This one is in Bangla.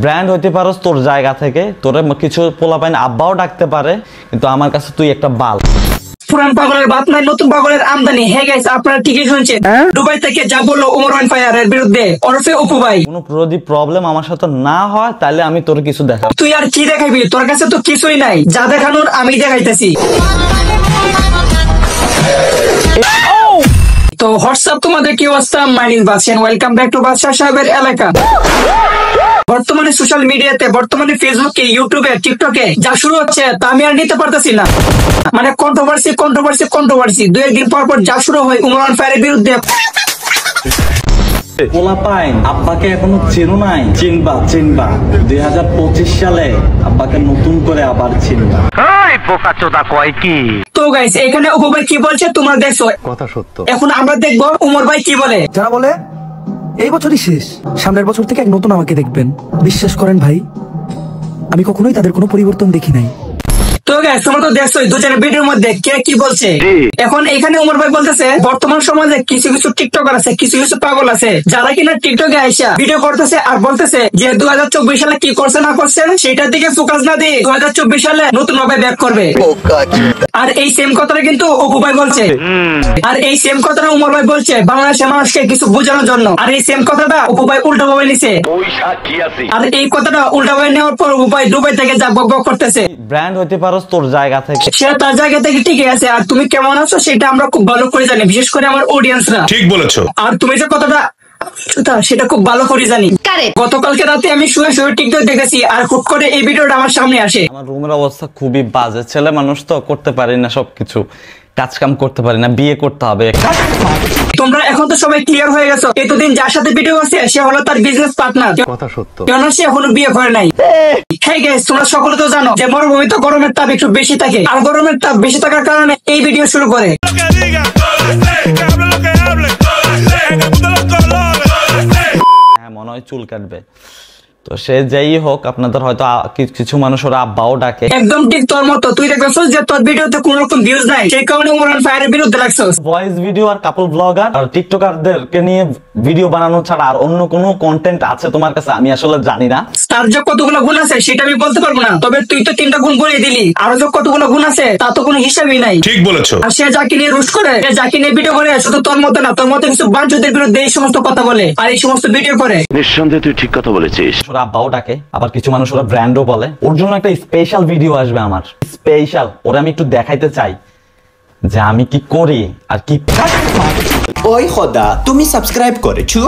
ব্র্যান্ড হইতে পারস তোর জায়গা থেকে, তোর কিছু পোলাপাইন আব্বাও ডাকতে পারে, কিন্তু আমার কাছে তুই একটা বাল। পুরান পাগলের বাপ নাই, নতুন পাগলের আমদানি। হে গাইস, আপনারা ঠিকই শুনছেন। দুবাই থেকে যা বললো ওমর ওয়ান ফায়ারের বিরুদ্ধে ওরফে অপু ভাই, কোনো যদি প্রবলেম আমার সাথে না হয় তাহলে আমি তোর কিছু দেখাবো। তুই আর কি দেখাবি? তোর কাছে তো কিছুই নাই, যা দেখানোর আমি দেখাইতেছি। তো হোয়াটসঅ্যাপ, তোমাদের কি অবস্থা? My name Badshah, welcome back to Badshah সাহেবের এলাকা। বর্তমানে সোশ্যাল মিডিয়াতে, বর্তমানে ফেসবুকে, ইউটিউবে, টিকটকে যা শুরু হচ্ছে তা আমি আর নিতে পারতেছি না। মানে কন্ট্রোভার্সি দুই একদিন পর পর যা শুরু হয় ওমর ওয়ান ফায়ারের বিরুদ্ধে। পোলাপাইন আব্বাকে এখনো চেনো নাই? চিনবা 2025 সালে আব্বাকে নতুন করে আবার চিনবা। তো গাইস, এখানে অপু ভাই কি বলছে তোমরা দেখছো, কথা সত্য। এখন আমরা দেখবো ওমর ভাই কি বলে। যারা বলে এই বছরই শেষ, সামনের বছর থেকে এক নতুন আমাকে দেখবেন, বিশ্বাস করেন ভাই, আমি কখনোই তাদের কোনো পরিবর্তন দেখি নাই। তো গাইস, তোমরা তো দেখছোই দুজনের ভিডিওর মধ্যে কে কি বলছে। এখন এখানে ওমর ভাই বলতেছে বর্তমান সমাজে কিছু কিছু টিকটকার আছে, কিছু কিছু পাগল আছে, যারা কিনা টিকটকে আইসা ভিডিও করতেছে আর বলতেছে যে 2024 সালে কি করছে না করছে সেটার দিকে ফোকাস না দিয়ে 2024 সালে নতুন ভাবে ব্যাক করবে। আর এই সেম কথাটা কিন্তু অপু ভাই বলছে, আর এই সেম কথাটা ওমর ভাই বলছে বাংলাদেশের মানুষকে কিছু বোঝানোর জন্য। আর এই সেম কথাটা অপু ভাই উল্টা ভাবে নিছে, আর এই কথাটা উল্টা ভাবে নেওয়ার পর অপু ভাই দুবাই থেকে যা বক বক করতেছে। ব্র্যান্ড হইতে পারস তোর জায়গা থেকে, সে তার জায়গা থেকে ঠিকই আছে, আর তুমি কেমন আছো সেটা আমরা খুব ভালো করে জানি, বিশেষ করে আমার অডিয়েন্সরা। ঠিক বলেছো। আর তুমি যে কথাটা সেটা খুব ভালো করে জানি। গতকালকে রাতে আমি শুয়ে শুয়ে টিকটক দেখেছি, আর হুট করে এই ভিডিওটা আমার সামনে আসে। আমার রুমের অবস্থা খুবই বাজে, ছেলে মানুষ তো করতে পারি না সবকিছু, কাজ কাম করতে পারি না, বিয়ে করতে হবে। তোমরা এখন তো সবাই ক্লিয়ার হয়ে গেছো, এতদিন যার সাথে ভিডিও আছে সে হলো তার বিজনেস পার্টনার, কথা সত্য। কেন সে এখনো বিয়ে করে নাই। হেই গাইস, তোমরা সকলে তো জানো যে মরুভূমিতে গরমের তাপ একটু বেশি থাকে, আর গরমের তাপ বেশি থাকার কারণে এই ভিডিও শুরু করে। হ্যাঁ, মনে হয় চুল কাটবে। তো সে যেই হোক, আপনাদের হয়তো কিছু মানুষ ওরা আব্বাও ডাকে। একদম ঠিক তোর মতো, তুই দেখছস যে তোর ভিডিওতে কোনো রকম ভিউজ নাই, সেই কারণে ওমর ওয়ান ফায়ারের বিরুদ্ধে লাগছস। ভয়েস ভিডিও আর কাপল ব্লগার আর টিকটকারদেরকে নিয়ে ভিডিও বানানো ছাড়া আর অন্য কোনো কন্টেন্ট আছে তোমার কাছে আমি আসলে জানি না। তার যে কতগুলো গুণ আছে সেটা আমি বলতে পারবো না, তবে তুই তো 3টা গুণ বলে দিলি, আরো যে কতগুলো গুণ আছে তা তো কোনো হিসাবই নাই। ঠিক বলেছো। আর সে যাকে নিয়ে রুশ করে, সে যাকে নিয়ে ভিডিও করে, শুধু তোর মতো না, তোর মতো কিছু বাঞ্চুদের বিরুদ্ধে এই সমস্ত কথা বলে আর এই সমস্ত ভিডিও করে। নিঃসন্দেহে তুই ঠিক কথা বলেছিস। ওরা আব্বাও ডাকে, আবার কিছু মানুষ ওরা ব্র্যান্ডও বলে। ওর জন্য একটা স্পেশাল ভিডিও আসবে আমার, স্পেশাল। ওরা আমি একটু দেখাইতে চাই যে আমি কি করি আর কি। ওই খোদা, তুমি সাবস্ক্রাইব করেছো?